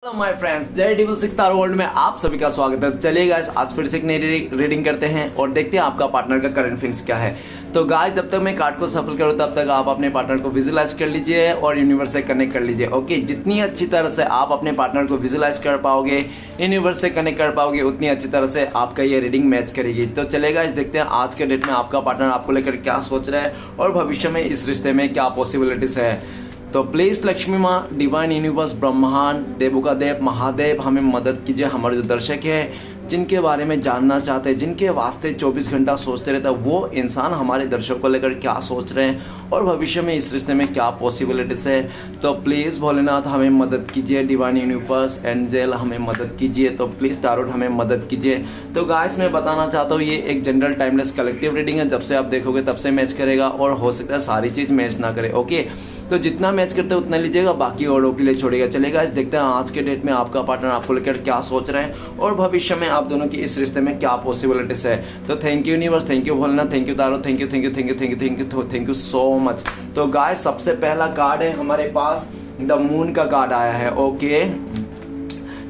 Hello my friends, जय double six star world में आप सभी का स्वागत है। चलिए गाइस, आज फिर से एक नई रीडिंग करते हैं और देखते हैं आपका पार्टनर का करंट फीलिंग्स क्या है। तो गाइस, जब तक मैं कार्ड को सफल करूं तब तक आप अपने पार्टनर को विजुअलाइज कर लीजिए और यूनिवर्स से कनेक्ट कर लीजिए। ओके, जितनी अच्छी तरह से आप अपने पार्टनर को विजुअलाइज कर पाओगे, यूनिवर्स से कनेक्ट कर पाओगे, उतनी अच्छी तरह से आपका ये रीडिंग मैच करेगी। तो चलिए गाइस, देखते हैं आज के डेट में आपका पार्टनर आपको लेकर क्या सोच रहा है और भविष्य में इस रिश्ते में क्या पॉसिबिलिटीज है। तो प्लीज लक्ष्मी माँ, डिवाइन यूनिवर्स, ब्रह्मांड, देवों का देव महादेव, हमें मदद कीजिए। हमारे जो दर्शक है, जिनके बारे में जानना चाहते हैं, जिनके वास्ते 24 घंटा सोचते रहता है, वो इंसान हमारे दर्शकों को लेकर क्या सोच रहे हैं और भविष्य में इस रिश्ते में क्या पॉसिबिलिटीज है। तो प्लीज़ भोलेनाथ हमें मदद कीजिए, डिवाइन यूनिवर्स, एंजल हमें मदद कीजिए। तो प्लीज़ टारोट हमें मदद कीजिए। तो गाइस, मैं बताना चाहता हूँ, ये एक जनरल टाइमलेस कलेक्टिव रीडिंग है। जब से आप देखोगे तब से मैच करेगा और हो सकता है सारी चीज़ मैच ना करे। ओके, तो जितना मैच करते हैं उतना लीजिएगा, बाकी औरों के लिए छोड़ेगा। चलेगा, देखते हैं आज के डेट में आपका पार्टनर आपको लेकर क्या सोच रहे हैं और भविष्य में आप दोनों की इस रिश्ते में क्या पॉसिबिलिटीज है। तो thank you universe, thank you Bholenath, thank you taro, thank you thank you thank you thank you thank you thank you so much. तो गाइस, सबसे पहला कार्ड है हमारे पास द मून का कार्ड आया है। ओके,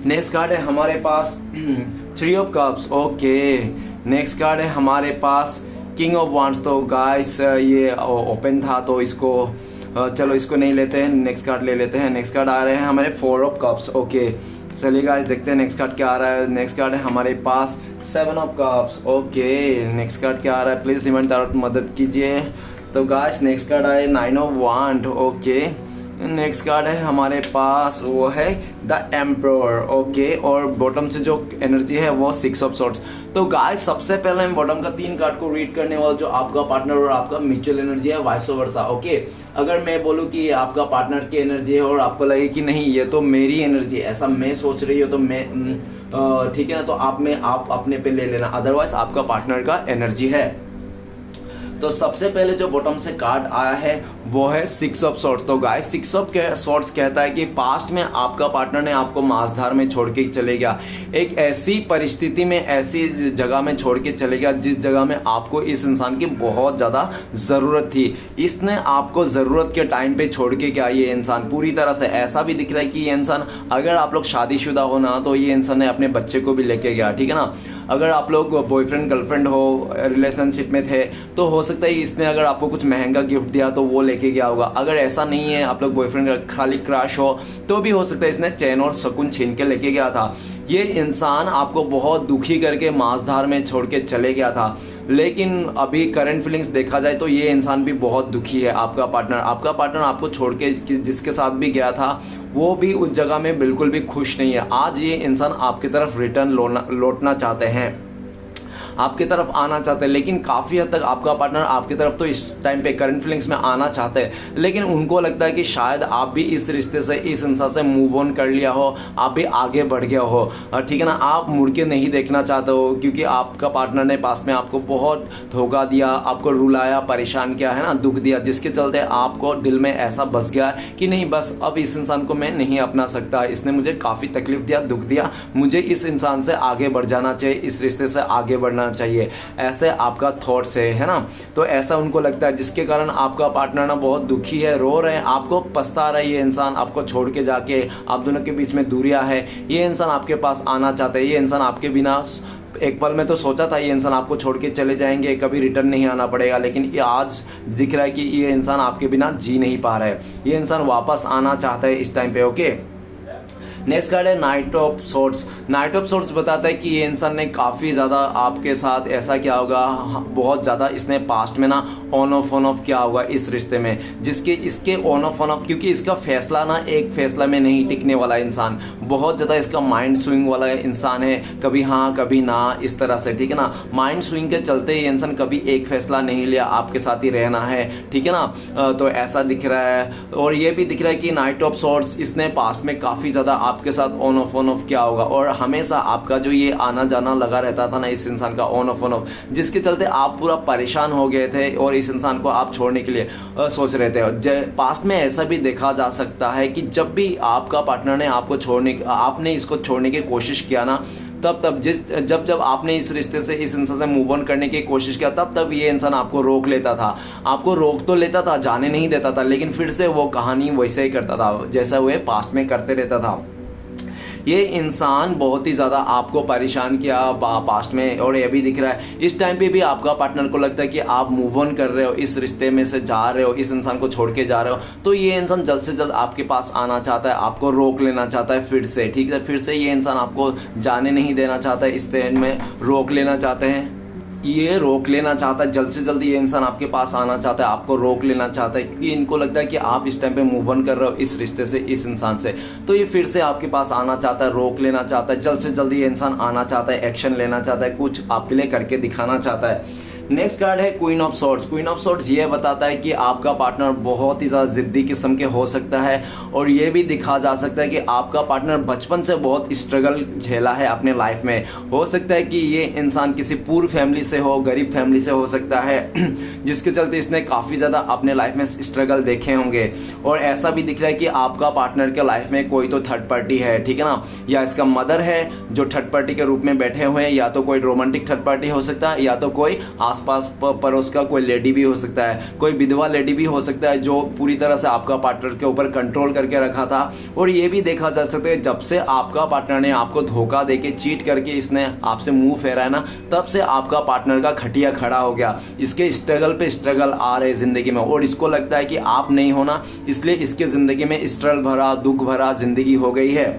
नेक्स्ट कार्ड है हमारे पास 3 of cups. Okay, next card है हमारे पास किंग ऑफ वांड्स। तो गाइस, ये ओपन था तो इसको चलो इसको नहीं लेते हैं, नेक्स्ट कार्ड ले लेते हैं। नेक्स्ट कार्ड आ रहे हैं हमारे 4 ऑफ कप्स। ओके, चलिए गाइस, देखते हैं नेक्स्ट कार्ड क्या आ रहा है। नेक्स्ट कार्ड है हमारे पास 7 of cups. Okay, next card क्या आ रहा है, प्लीज डिवाइन टारोट मदद कीजिए। तो गाइस, नेक्स्ट कार्ड आए 9 ऑफ वांड। ओके, नेक्स्ट कार्ड है हमारे पास वो है द एम्परर। ओके, और बॉटम से जो एनर्जी है वो 6 ऑफ सॉर्ड्स। तो गाइस, सबसे पहले हम बॉटम का 3 कार्ड को रीड करने वाला, जो आपका पार्टनर और आपका म्यूचुअल एनर्जी है, वाइस वर्सा। ओके, अगर मैं बोलूं कि ये आपका पार्टनर की एनर्जी है और आपको लगे कि नहीं ये तो मेरी एनर्जी है, ऐसा मैं सोच रही हूँ, तो मैं ठीक है ना, तो आप अपने पे ले लेना, अदरवाइज आपका पार्टनर का एनर्जी है। तो सबसे पहले जो बॉटम से कार्ड आया है वो है 6 ऑफ सॉर्ड्स। तो गाइस, 6 ऑफ सॉर्ड्स कहता है कि पास्ट में आपका पार्टनर ने आपको मांसधार में छोड़ के चले गया, एक ऐसी परिस्थिति में, ऐसी जगह में छोड़ के चले गया जिस जगह में आपको इस इंसान की बहुत ज्यादा जरूरत थी। इसने आपको जरूरत के टाइम पे छोड़ के गया। ये इंसान पूरी तरह से ऐसा भी दिख रहा है कि ये इंसान, अगर आप लोग शादीशुदा हो ना, तो ये इंसान ने अपने बच्चे को भी लेके गया, ठीक है ना। अगर आप लोग बॉयफ्रेंड गर्लफ्रेंड हो, रिलेशनशिप में थे, तो हो सकता है इसने अगर आपको कुछ महंगा गिफ्ट दिया तो वो लेके गया होगा। अगर ऐसा नहीं है, आप लोग बॉयफ्रेंड खाली क्रश हो, तो भी हो सकता है इसने चैन और सुकून छीन के लेके गया था। ये इंसान आपको बहुत दुखी करके मांसधार में छोड़ के चले गया था, लेकिन अभी करंट फीलिंग्स देखा जाए तो ये इंसान भी बहुत दुखी है। आपका पार्टनर आपको छोड़ के जिसके साथ भी गया था, वो भी उस जगह में बिल्कुल भी खुश नहीं है। आज ये इंसान आपकी तरफ रिटर्न लौटना चाहते हैं, आपकी तरफ आना चाहते हैं, लेकिन काफी हद तक आपका पार्टनर आपकी तरफ तो इस टाइम पे करंट फीलिंग्स में आना चाहते हैं, लेकिन उनको लगता है कि शायद आप भी इस रिश्ते से, इस इंसान से मूव ऑन कर लिया हो, आप भी आगे बढ़ गया हो, ठीक है ना। आप मुड़ के नहीं देखना चाहते हो, क्योंकि आपका पार्टनर ने पास में आपको बहुत धोखा दिया, आपको रुलाया, परेशान किया है ना, दुख दिया, जिसके चलते आपको दिल में ऐसा बस गया कि नहीं, बस अब इस इंसान को मैं नहीं अपना सकता, इसने मुझे काफी तकलीफ दिया, दुख दिया, मुझे इस इंसान से आगे बढ़ जाना चाहिए, इस रिश्ते से आगे बढ़ना चाहिए। ऐसे आपका थॉट्स है ना। तो ऐसा उनको लगता है, जिसके कारण आपका पार्टनर ना बहुत दुखी है, रो रहे हैं, आपको पछता रहा है। ये इंसान आपको छोड़ के जाके, आप दोनों के बीच में दूरियां है, ये इंसान आपके पास आना चाहता है। ये इंसान आपके बिना, एक पल में तो सोचा था ये इंसान आपको छोड़ के चले जाएंगे, कभी रिटर्न नहीं आना पड़ेगा, लेकिन ये आज दिख रहा है कि ये इंसान आपके बिना जी नहीं पा रहा है, ये इंसान वापस आना चाहता है इस टाइम पे। ओके, नेक्स्ट कार्ड है night of swords. Night of swords बताता है कि ये इंसान ने काफी ज्यादा आपके साथ ऐसा किया होगा, बहुत ज्यादा इसने पास्ट में ना ऑन ऑफ किया होगा इस रिश्ते में, जिसके इसके ऑन ऑफ क्योंकि इसका फैसला ना एक फैसला में नहीं टिकने वाला इंसान, बहुत ज्यादा इसका माइंड स्विंग वाला इंसान है, कभी हाँ कभी ना, इस तरह से, ठीक है ना। माइंड स्विंग के चलते ये इंसान कभी एक फैसला नहीं लिया, आपके साथ ही रहना है, ठीक है ना। तो ऐसा दिख रहा है, और ये भी दिख रहा है कि नाइट ऑफ सोर्ड्स इसने पास्ट में काफी ज्यादा आपके साथ ऑन ऑफ किया होगा, और हमेशा आपका जो ये आना जाना लगा रहता था ना इस इंसान का ऑन ऑफ, जिसके चलते आप पूरा परेशान हो गए थे और इस इंसान को आप छोड़ने के लिए सोच रहे थे। पास्ट में ऐसा भी देखा जा सकता है कि जब भी आपका पार्टनर ने आपको आपने इसको छोड़ने की कोशिश किया ना, तब जब आपने इस रिश्ते से, इस इंसान से मूव ऑन करने की कोशिश किया, तब ये इंसान आपको रोक लेता था, आपको रोक तो लेता था, जाने नहीं देता था, लेकिन फिर से वो कहानी वैसे ही करता था जैसा वो पास्ट में करते रहता था। ये इंसान बहुत ही ज़्यादा आपको परेशान किया पास्ट में, और ये भी दिख रहा है इस टाइम पे भी आपका पार्टनर को लगता है कि आप मूव ऑन कर रहे हो, इस रिश्ते में से जा रहे हो, इस इंसान को छोड़ के जा रहे हो। तो ये इंसान जल्द से जल्द आपके पास आना चाहता है, आपको रोक लेना चाहता है फिर से, ठीक है। फिर से ये इंसान आपको जाने नहीं देना चाहता है, इस टाइम में रोक लेना चाहते हैं, ये रोक लेना चाहता है। जल्द से जल्द ये इंसान आपके पास आना चाहता है, आपको रोक लेना चाहता है, क्योंकि इनको लगता है कि आप इस टाइम पे मूव ऑन कर रहे हो इस रिश्ते से, इस इंसान से। तो ये फिर से आपके पास आना चाहता है, रोक लेना चाहता है, जल्द से जल्द ये इंसान आना चाहता है, एक्शन लेना चाहता है, कुछ आपके लिए करके दिखाना चाहता है। नेक्स्ट कार्ड है queen of swords. Queen of swords ये बताता है कि आपका पार्टनर बहुत ही ज़्यादा जिद्दी किस्म के हो सकता है, और ये भी दिखा जा सकता है कि आपका पार्टनर बचपन से बहुत स्ट्रगल झेला है अपने लाइफ में। हो सकता है कि ये इंसान किसी पूर फैमिली से हो, गरीब फैमिली से हो सकता है, जिसके चलते इसने काफ़ी ज़्यादा अपने लाइफ में स्ट्रगल देखे होंगे। और ऐसा भी दिख रहा है कि आपका पार्टनर के लाइफ में कोई तो थर्ड पार्टी है, ठीक है ना, या इसका मदर है जो थर्ड पार्टी के रूप में बैठे हुए हैं, या तो कोई रोमांटिक थर्ड पार्टी हो सकता है, या तो कोई आसपास पड़ोस का कोई लेडी भी हो सकता है, कोई विधवा लेडी भी हो सकता है जो पूरी तरह से आपका पार्टनर के ऊपर कंट्रोल करके रखा था। और ये भी देखा जा सकता है जब से आपका पार्टनर ने आपको धोखा देके, चीट करके इसने आपसे मुंह फेरा है ना, तब से आपका पार्टनर का खटिया खड़ा हो गया। इसके स्ट्रगल पे स्ट्रगल आ रहे जिंदगी में, और इसको लगता है कि आप नहीं होना, इसलिए इसके जिंदगी में स्ट्रगल भरा, दुख भरा जिंदगी हो गई है।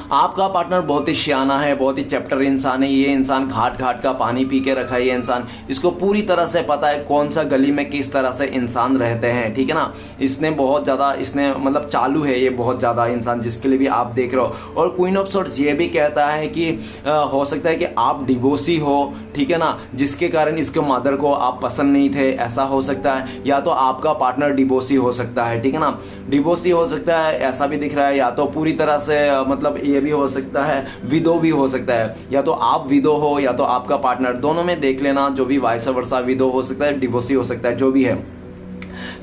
आपका पार्टनर बहुत ही सियाना है, बहुत ही चैप्टर इंसान है। ये इंसान घाट घाट का पानी पी के रखा है। ये इंसान, इसको पूरी तरह से पता है कौन सा गली में किस तरह से इंसान रहते हैं, ठीक है ना। इसने बहुत ज़्यादा, इसने मतलब चालू है ये बहुत ज़्यादा इंसान, जिसके लिए भी आप देख रहे हो। और क्वीन ऑफ सॉर्ड्स ये भी कहता है कि हो सकता है कि आप डिवोर्सी हो, ठीक है ना, जिसके कारण इसके मदर को आप पसंद नहीं थे, ऐसा हो सकता है। या तो आपका पार्टनर डिवोर्सी हो सकता है, ठीक है ना, डिवोर्सी हो सकता है, ऐसा भी दिख रहा है। या तो पूरी तरह से मतलब ये भी हो सकता है, विडो भी हो सकता है, या तो आप विडो हो या तो आपका पार्टनर, दोनों में देख लेना, जो भी वाइस वर्सा, विडो हो सकता है, डिवोर्सी हो सकता है, जो भी है।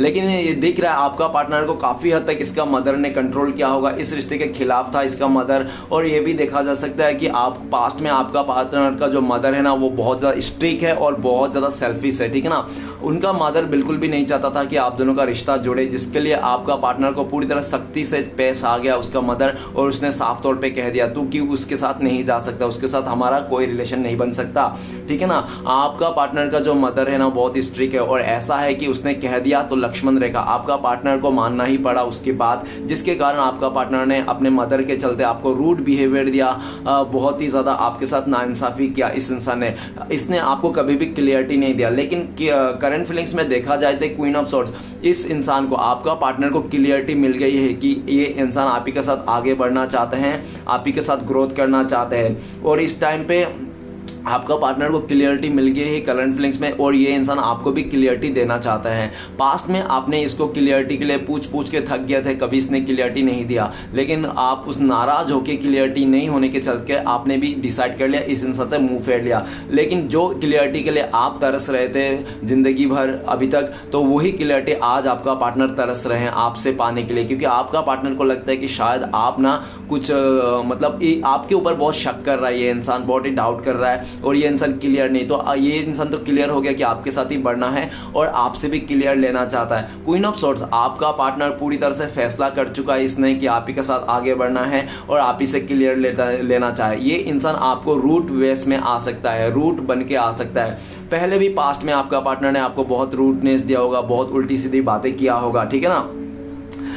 लेकिन ये दिख रहा है आपका पार्टनर को काफ़ी हद तक इसका मदर ने कंट्रोल किया होगा, इस रिश्ते के खिलाफ था इसका मदर। और ये भी देखा जा सकता है कि आप पास्ट में आपका पार्टनर का जो मदर है ना, वो बहुत ज़्यादा स्ट्रिक है और बहुत ज़्यादा सेल्फिश है, ठीक है ना। उनका मदर बिल्कुल भी नहीं चाहता था कि आप दोनों का रिश्ता जुड़े, जिसके लिए आपका पार्टनर को पूरी तरह सख्ती से पेश आ गया उसका मदर, और उसने साफ तौर पे कह दिया तू क्यों उसके साथ नहीं जा सकता, उसके साथ हमारा कोई रिलेशन नहीं बन सकता, ठीक है ना। आपका पार्टनर का जो मदर है ना, बहुत स्ट्रिक है, और ऐसा है कि उसने कह दिया तो लक्ष्मण रेखा, आपका पार्टनर को मानना ही पड़ा उसके बाद, जिसके कारण आपका पार्टनर ने अपने मदर के चलते आपको रूड बिहेवियर दिया, बहुत ही ज़्यादा आपके साथ नाइंसाफी किया इस इंसान ने। इसने आपको कभी भी क्लियरिटी नहीं दिया। लेकिन करंट फीलिंग्स में देखा जाए तो क्वीन ऑफ सॉर्ड्स, इस इंसान को, आपका पार्टनर को क्लियरिटी मिल गई है कि ये इंसान आप ही के साथ आगे बढ़ना चाहते हैं, आप ही के साथ ग्रोथ करना चाहते हैं। और इस टाइम पे आपका पार्टनर को क्लियरिटी मिल गई है करंट फीलिंग्स में, और ये इंसान आपको भी क्लियरिटी देना चाहता है। पास्ट में आपने इसको क्लियरिटी के लिए पूछ पूछ के थक गए थे, कभी इसने क्लियरिटी नहीं दिया, लेकिन आप उस नाराज होकर क्लियरिटी नहीं होने के चलते आपने भी डिसाइड कर लिया, इस इंसान से मुंह फेर लिया। लेकिन जो क्लियरिटी के लिए आप तरस रहे थे जिंदगी भर अभी तक, तो वही क्लियरिटी आज आपका पार्टनर तरस रहे हैं आपसे पाने के लिए, क्योंकि आपका पार्टनर को लगता है कि शायद आप ना कुछ मतलब आपके ऊपर बहुत शक कर रहा है, ये इंसान बहुत ही डाउट कर रहा है, और ये इंसान क्लियर नहीं। तो ये इंसान तो क्लियर हो गया कि आपके साथ ही बढ़ना है और आपसे भी क्लियर लेना चाहता है। क्वीन ऑफ सॉर्ड्स, आपका पार्टनर पूरी तरह से फैसला कर चुका है इसने कि आप ही के साथ आगे बढ़ना है और आप ही से क्लियर लेना चाहे। ये इंसान आपको रूट वेस में आ सकता है, रूट बन के आ सकता है। पहले भी पास्ट में आपका पार्टनर ने आपको बहुत रूटनेस दिया होगा, बहुत उल्टी सीधी बातें किया होगा, ठीक है ना।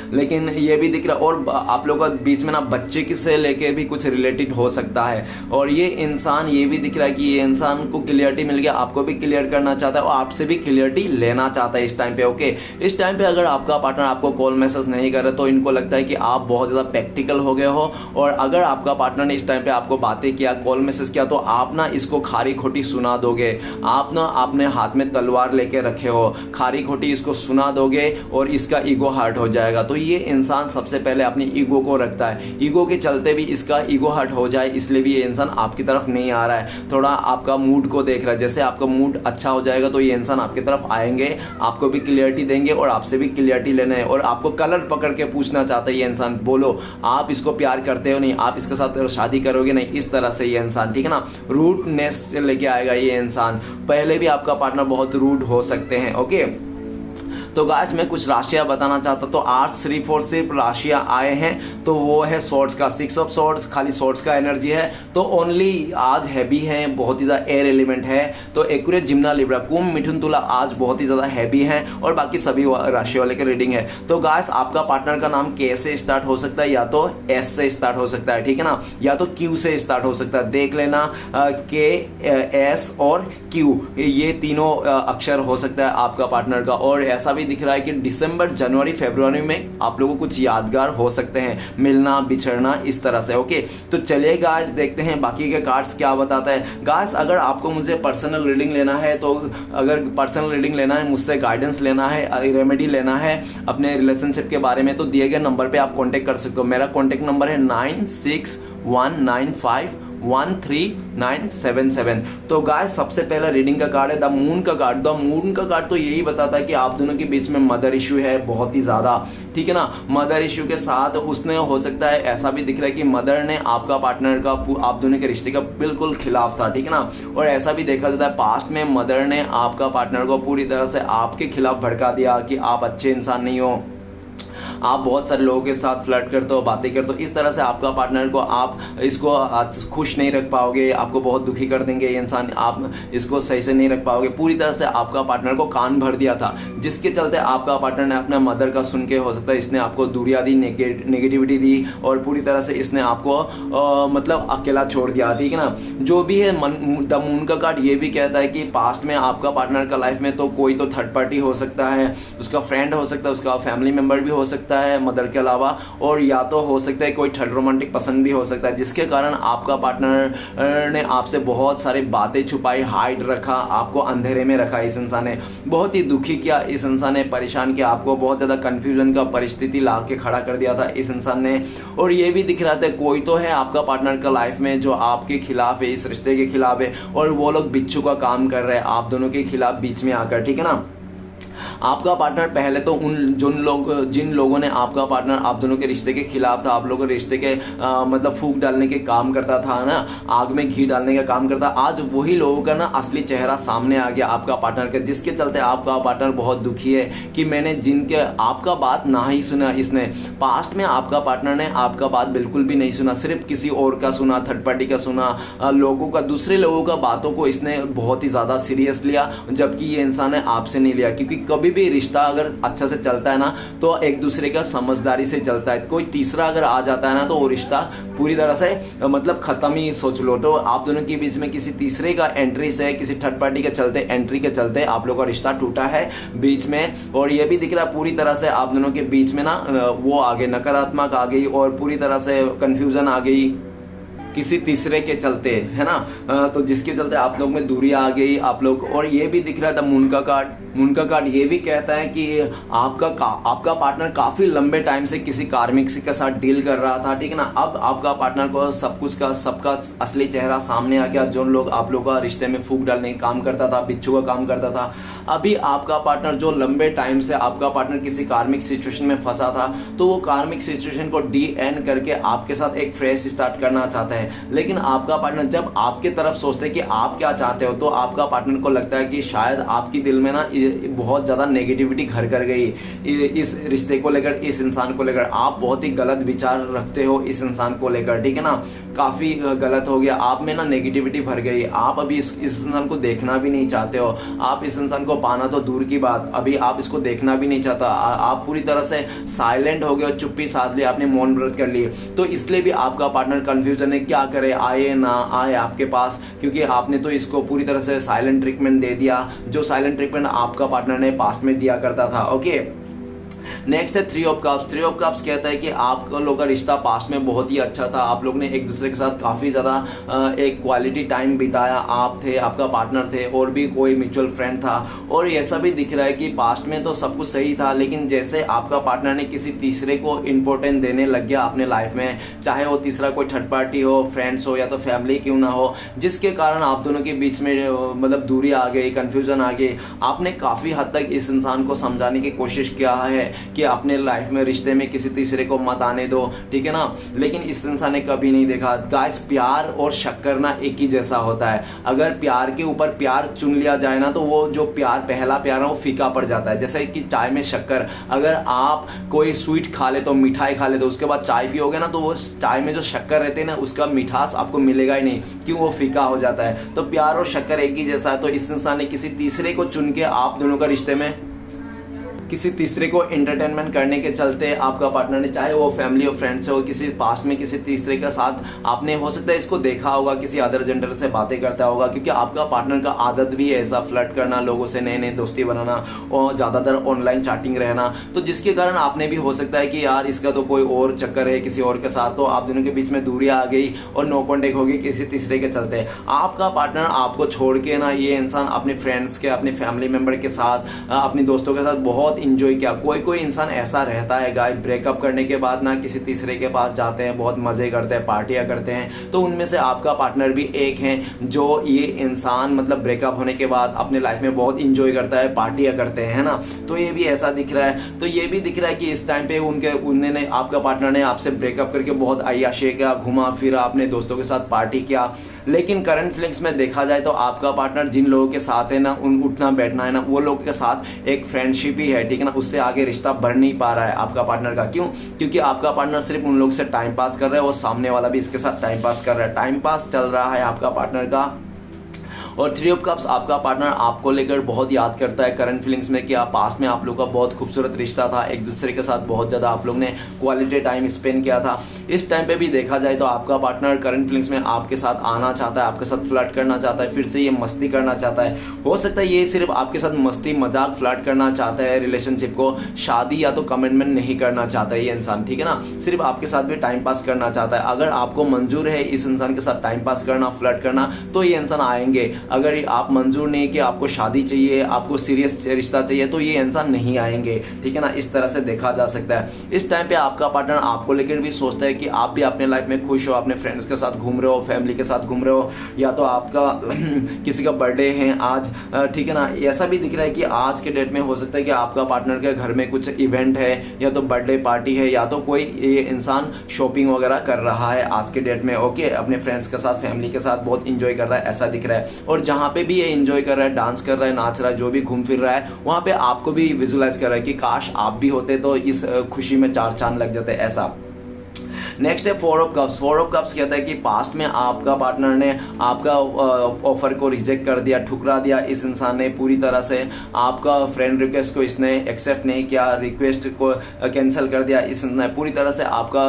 लेकिन ये भी दिख रहा है, और आप लोगों के बीच में ना बच्चे की से लेके भी कुछ रिलेटेड हो सकता है। और ये इंसान, ये भी दिख रहा है कि ये इंसान को क्लियरिटी मिल गया, आपको भी क्लियर करना चाहता है और आपसे भी क्लियरिटी लेना चाहता है इस टाइम पे। ओके, इस टाइम पे अगर आपका पार्टनर आपको कॉल मैसेज नहीं कर रहा तो इनको लगता है कि आप बहुत ज़्यादा प्रैक्टिकल हो गए हो, और अगर आपका पार्टनर ने इस टाइम पे आपको बातें किया, कॉल मैसेज किया, तो आप ना इसको खारी खोटी सुना दोगे। आप ना अपने हाथ में तलवार लेके रखे हो, खारी खोटी इसको सुना दोगे और इसका ईगो हर्ट हो जाएगा। तो ये इंसान सबसे पहले अपनी ईगो को रखता है, ईगो के चलते भी इसका ईगो हर्ट हो जाए, इसलिए भी ये इंसान आपकी तरफ नहीं आ रहा है, थोड़ा आपका मूड को देख रहा है। जैसे आपका मूड अच्छा हो जाएगा तो ये इंसान आपकी तरफ आएंगे, आपको भी क्लियरिटी देंगे और आपसे भी क्लियरिटी लेना है, और आपको कलर पकड़ के पूछना चाहता है ये इंसान, बोलो आप इसको प्यार करते हो नहीं, आप इसके साथ शादी करोगे नहीं, इस तरह से ये इंसान, ठीक है ना, रूडनेस लेके आएगा ये इंसान। पहले भी आपका पार्टनर बहुत रूड हो सकते हैं। ओके, तो गाइस मैं कुछ राशियां बताना चाहता, तो आज 3-4 सिर्फ राशियां आए हैं, तो वो है सॉर्ड्स का 6 ऑफ सॉर्ड्स, खाली सॉर्ड्स का एनर्जी है, तो ओनली आज हैवी है, बहुत ही ज्यादा एयर एलिमेंट है। तो एक्यूरेट, जिम्ना, लिब्रा, कुंभ, मिथुन, तुला आज बहुत ही ज्यादा हैवी है, और बाकी सभी राशि वाले के रीडिंग है। तो गाइस आपका पार्टनर का नाम के से स्टार्ट हो सकता है, या तो एस से स्टार्ट हो सकता है, ठीक है ना, या तो क्यू से स्टार्ट हो सकता है। देख लेना, के, एस और क्यू, ये तीनों अक्षर हो सकता है आपका पार्टनर का। और ऐसा भी दिख रहा है कि दिसंबर, जनवरी, फरवरी में आप लोगों को कुछ यादगार हो सकते हैं, मिलना, बिछड़ना, इस तरह से। ओके, तो चलिए गाइस देखते हैं बाकी के कार्ड्स क्या बताता है। गाइस अगर आपको मुझे पर्सनल रीडिंग लेना है, तो अगर पर्सनल रीडिंग लेना है, मुझसे गाइडेंस लेना है, रेमेडी लेना है अपने रिलेशनशिप के बारे में, तो दिए गए नंबर पे आप कांटेक्ट कर सकते हो। मेरा कांटेक्ट नंबर है 9619513977। तो गाइस सबसे पहला रीडिंग का कार्ड है द मून का कार्ड। द मून का कार्ड तो यही बताता है कि आप दोनों के बीच में मदर इश्यू है बहुत ही ज्यादा, ठीक है ना। मदर इश्यू के साथ उसने हो सकता है, ऐसा भी दिख रहा है कि मदर ने आपका पार्टनर का, आप दोनों के रिश्ते का बिल्कुल खिलाफ था, ठीक है ना। और ऐसा भी देखा जाता है पास्ट में मदर ने आपका पार्टनर को पूरी तरह से आपके खिलाफ भड़का दिया कि आप अच्छे इंसान नहीं हो, आप बहुत सारे लोगों के साथ फ्लर्ट करते हो, बातें करते हो, इस तरह से आपका पार्टनर को आप इसको खुश नहीं रख पाओगे, आपको बहुत दुखी कर देंगे ये इंसान, आप इसको सही से नहीं रख पाओगे। पूरी तरह से आपका पार्टनर को कान भर दिया था, जिसके चलते आपका पार्टनर ने अपने मदर का सुन के, हो सकता है इसने आपको दूरिया दी, नेगेटिविटी दी, और पूरी तरह से इसने आपको मतलब अकेला छोड़ दिया, ठीक है ना। जो भी है द मून का कार्ड ये भी कहता है कि पास्ट में आपका पार्टनर का लाइफ में तो कोई तो थर्ड पार्टी हो सकता है, उसका फ्रेंड हो सकता है, उसका फैमिली मेंबर भी हो सकता है मदर के अलावा, और या तो हो सकता है कोई थर्ड रोमांटिक पसंद भी हो सकता है, जिसके कारण आपका पार्टनर ने आपसे बहुत सारी बातें छुपाई, हाइड रखा, आपको अंधेरे में रखा। इस इंसान ने बहुत ही दुखी किया, इस इंसान ने परेशान किया, आपको बहुत ज्यादा कंफ्यूजन का परिस्थिति ला के खड़ा कर दिया था इस इंसान ने। और ये भी दिख रहा था कोई तो है आपका पार्टनर का लाइफ में जो आपके खिलाफ है, इस रिश्ते के खिलाफ है, और वो लोग बिच्छू का काम कर रहे हैं आप दोनों के खिलाफ बीच में आकर, ठीक है ना। आपका पार्टनर पहले तो जिन लोगों ने आपका पार्टनर आप दोनों के रिश्ते के खिलाफ था, आप लोगों के रिश्ते के मतलब फूंक डालने के काम करता था ना, आग में घी डालने का काम करता, आज वही लोगों का ना असली चेहरा सामने आ गया आपका पार्टनर का, जिसके चलते आपका पार्टनर बहुत दुखी है कि मैंने जिनके आपका बात ना ही सुना। इसने पास्ट में आपका पार्टनर ने आपका बात बिल्कुल भी नहीं सुना, सिर्फ किसी और का सुना, थर्ड पार्टी का सुना, लोगों का, दूसरे लोगों का बातों को इसने बहुत ही ज्यादा सीरियस लिया, जबकि ये इंसान ने आपसे नहीं लिया। क्योंकि कभी भी रिश्ता अगर अच्छा से चलता है ना, तो एक दूसरे का समझदारी से चलता है। कोई तीसरा अगर आ जाता है ना, तो वो रिश्ता पूरी तरह से मतलब खत्म ही सोच लो। तो आप दोनों के बीच में किसी तीसरे का एंट्री से, किसी थर्ड पार्टी के चलते, एंट्री के चलते आप लोगों का रिश्ता टूटा है बीच में। और ये भी दिख रहा है पूरी तरह से आप दोनों के बीच में ना वो आ गए, नकारात्मक आ गई, और पूरी तरह से कंफ्यूजन आ गई किसी तीसरे के चलते, है ना। तो जिसके चलते आप लोग में दूरी आ गई आप लोग। और ये भी दिख रहा था मून का कार्ड ये भी कहता है कि आपका पार्टनर काफी लंबे टाइम से किसी कार्मिक के साथ डील कर रहा था, ठीक है ना। अब आपका पार्टनर को सब कुछ का, सबका असली चेहरा सामने आ गया। जो लोग आप लोग का रिश्ते में फूंक डालने का काम करता था, बिच्छू का काम करता था, अभी आपका पार्टनर जो लंबे टाइम से आपका पार्टनर किसी कार्मिक सिचुएशन में फंसा था, तो वो कार्मिक सिचुएशन को डी एंड करके आपके साथ एक फ्रेश स्टार्ट करना चाहता है। लेकिन आपका पार्टनर जब आपके तरफ सोचते हैं कि आप क्या चाहते हो, तो आपका पार्टनर को लगता है कि शायद आपकी दिल में ना बहुत ज्यादा नेगेटिविटी घर कर गई इस रिश्ते को लेकर, इस इंसान को लेकर। आप बहुत ही गलत विचार रखते हो इस इंसान को लेकर, ठीक है ना। काफी गलत हो गया, आप में ना नेगेटिविटी भर गई। आप अभी इस इंसान को देखना भी नहीं चाहते हो। आप इस इंसान को पाना तो दूर की बात, अभी आप इसको देखना भी नहीं चाहता। आप पूरी तरह से साइलेंट हो गए और चुप्पी साध ली, आपने मौन व्रत कर लिए। तो इसलिए भी आपका पार्टनर कंफ्यूजन है, क्या करे, आए ना आए आपके पास, क्योंकि आपने तो इसको पूरी तरह से साइलेंट ट्रीटमेंट दे दिया, जो साइलेंट ट्रीटमेंट आपका पार्टनर ने पास्ट में दिया करता था। ओके, नेक्स्ट है थ्री ऑफ कप्स कहता है कि आप लोगों का रिश्ता पास्ट में बहुत ही अच्छा था। आप लोग ने एक दूसरे के साथ काफी ज्यादा एक क्वालिटी टाइम बिताया। आप थे, आपका पार्टनर थे, और भी कोई म्यूचुअल फ्रेंड था। और ऐसा भी दिख रहा है कि पास्ट में तो सब कुछ सही था, लेकिन जैसे आपका पार्टनर ने किसी तीसरे को इंपॉर्टेंट देने लग गया अपने लाइफ में, चाहे वो तीसरा कोई थर्ड पार्टी हो, फ्रेंड्स हो, या तो फैमिली क्यों ना हो, जिसके कारण आप दोनों के बीच में मतलब दूरी आ गई, कंफ्यूजन आ गई। आपने काफी हद तक इस इंसान को समझाने की कोशिश किया है कि अपने लाइफ में रिश्ते में किसी तीसरे को मत आने दो, ठीक है ना। लेकिन इस इंसान ने कभी नहीं देखा गाइस, प्यार और शक्कर ना एक ही जैसा होता है। अगर प्यार के ऊपर प्यार चुन लिया जाए ना तो वो जो प्यार, पहला प्यार है वो फीका पड़ जाता है। जैसे कि चाय में शक्कर, अगर आप कोई स्वीट खा ले तो, मिठाई खा ले तो, उसके बाद चाय पियोगे ना तो वो चाय में जो शक्कर रहते हैं ना उसका मिठास आपको मिलेगा ही नहीं, क्यों, वो फीका हो जाता है। तो प्यार और शक्कर एक ही जैसा है। तो इस इंसान ने किसी तीसरे को चुन के आप दोनों का रिश्ते में किसी तीसरे को एंटरटेनमेंट करने के चलते आपका पार्टनर ने, चाहे वो फैमिली और फ्रेंड्स हो, किसी पास्ट में किसी तीसरे के साथ आपने हो सकता है इसको देखा होगा, किसी अदर जेंडर से बातें करता होगा, क्योंकि आपका पार्टनर का आदत भी है ऐसा, फ्लर्ट करना, लोगों से नए नए दोस्ती बनाना और ज़्यादातर ऑनलाइन चैटिंग रहना। तो जिसके कारण आपने भी हो सकता है कि यार इसका तो कोई और चक्कर है किसी और के साथ, तो आप दोनों के बीच में दूरियां आ गई और नो कॉन्टेक्ट होगी किसी तीसरे के चलते। आपका पार्टनर आपको छोड़ के ना, ये इंसान अपने फ्रेंड्स के, अपने फैमिली मेंबर के साथ, अपने दोस्तों के साथ बहुत इंजॉय किया। कोई कोई इंसान ऐसा रहता है गाइस, ब्रेकअप करने के बाद ना किसी तीसरे के पास जाते हैं, बहुत मजे करते हैं, पार्टियां करते हैं। तो उनमें से आपका पार्टनर भी एक है जो ये इंसान मतलब ब्रेकअप होने के बाद अपने लाइफ में बहुत इंजॉय करता है, पार्टियां करते हैं, है ना। तो ये भी ऐसा दिख रहा है। तो ये भी दिख रहा है कि इस टाइम पे उन्होंने आपका पार्टनर ने आपसे ब्रेकअप करके बहुत अय्याशी किया, घुमा फिरा, अपने दोस्तों के साथ पार्टी किया। लेकिन करंट फीलिंग्स में देखा जाए तो आपका पार्टनर जिन लोगों के साथ है ना, उन उठना बैठना है ना, वो लोगों के साथ एक फ्रेंडशिप ही है, ठीक है ना। उससे आगे रिश्ता बढ़ नहीं पा रहा है आपका पार्टनर का। क्यों? क्योंकि आपका पार्टनर सिर्फ उन लोगों से टाइम पास कर रहा है और सामने वाला भी इसके साथ टाइम पास कर रहा है। टाइम पास चल रहा है आपका पार्टनर का। और थ्री ऑफ कप्स, आपका पार्टनर आपको लेकर बहुत याद करता है करंट फीलिंग्स में कि आप पास में आप लोगों का बहुत खूबसूरत रिश्ता था, एक दूसरे के साथ बहुत ज़्यादा आप लोग ने क्वालिटी टाइम स्पेंड किया था। इस टाइम पे भी देखा जाए तो आपका पार्टनर करंट फीलिंग्स में आपके साथ आना चाहता है, आपके साथ फ्लर्ट करना चाहता है, फिर से ये मस्ती करना चाहता है। हो सकता है ये सिर्फ आपके साथ मस्ती मजाक फ्लर्ट करना चाहता है, रिलेशनशिप को शादी या तो कमिटमेंट नहीं करना चाहता है ये इंसान, ठीक है ना। सिर्फ आपके साथ भी टाइम पास करना चाहता है। अगर आपको मंजूर है इस इंसान के साथ टाइम पास करना, फ्लर्ट करना, तो ये इंसान आएंगे। अगर आप मंजूर नहीं कि आपको शादी चाहिए, आपको सीरियस रिश्ता चाहिए, तो ये इंसान नहीं आएंगे, ठीक है ना। इस तरह से देखा जा सकता है। इस टाइम पे आपका पार्टनर आपको लेकर भी सोचता है कि आप भी अपने लाइफ में खुश हो, अपने फ्रेंड्स के साथ घूम रहे हो, फैमिली के साथ घूम रहे हो, या तो आपका किसी का बर्थडे है आज, ठीक है ना। ऐसा भी दिख रहा है कि आज के डेट में हो सकता है कि आपका पार्टनर के घर में कुछ इवेंट है, या तो बर्थडे पार्टी है, या तो कोई ये इंसान शॉपिंग वगैरह कर रहा है आज के डेट में, ओके, अपने फ्रेंड्स के साथ, फैमिली के साथ बहुत इंजॉय कर रहा है, ऐसा दिख रहा है। और जहां पे भी ये एंजॉय कर रहा है, डांस कर रहा है, नाच रहा है, जो भी घूम फिर रहा है, वहां पे आपको भी विजुअलाइज कर रहा है कि काश आप भी होते तो इस खुशी में चार चांद लग जाते, ऐसा। नेक्स्ट है four of cups. Four of cups कहता है कि पास्ट में आपका पार्टनर ने आपका ऑफर को रिजेक्ट कर दिया, ठुकरा दिया। इस इंसान ने पूरी तरह से आपका फ्रेंड रिक्वेस्ट को इसने एक्सेप्ट नहीं किया, रिक्वेस्ट को कैंसिल कर दिया। इस इंसान ने पूरी तरह से आपका